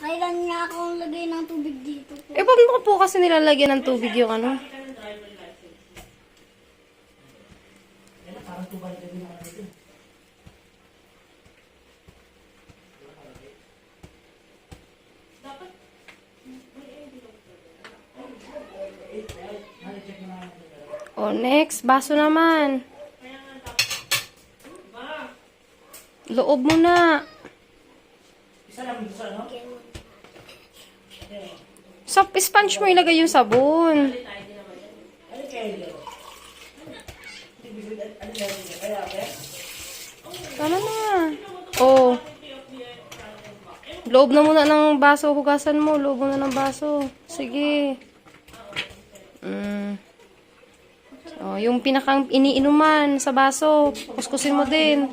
Kailan niya akong lagay ng tubig dito po? Eh, paano ko po kasi nilalagyan ng tubig yung ano? Oh, next. Baso naman. Loob mo na. Sa sponge mo ilagay yung sabon. Tama na. Oh. Loob na muna ng baso. Hugasan mo. Loob mo na ng baso. Sige. Oh, yung pinakang iniinuman sa baso. Kuskusin mo din.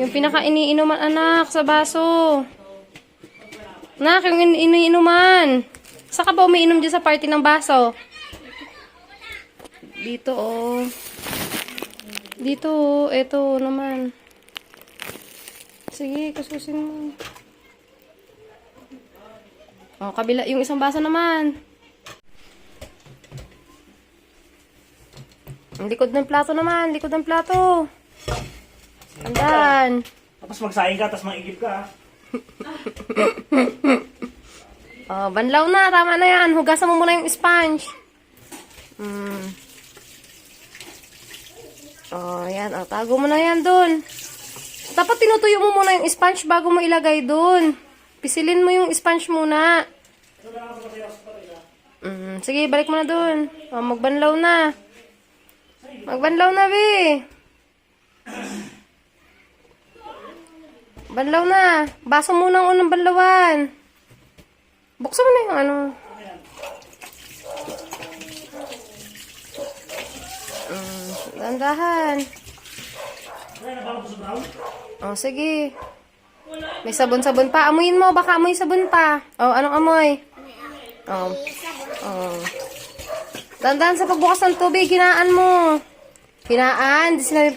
Yung pinaka iniinuman, anak, sa baso. Anak, yung iniinuman. Saka ba umiinom dyan sa party ng baso? Dito, oh. Dito, oh. Eto naman. Sige, kuskusin mo. Oh, kabila. Yung isang baso naman. Ang likod ng plato naman. Likod ng plato. Andan. Tapos magsaing ka, tapos maigib ka. Oh, banlaw na. Tama na yan. Hugasan mo muna yung sponge. Oh, yan. Oh, tago mo na yan dun. Dapat tinutuyo mo muna yung sponge bago mo ilagay dun. Pisilin mo yung sponge muna. Sige, balik mo na dun. Oh, magbanlaw na. Magbanlaw na, be. Banlaw na. Baso muna ang unang banlawan. Buksan mo na yung ano. Dandahan. Oh, sige. May sabon-sabon pa. Amuyin mo. Baka amoy sabon pa. Oh, anong amoy? Oh. Oh. Dandahan sa pagbukas ng tubig. Hinaan mo. Hinaan. Di sinabi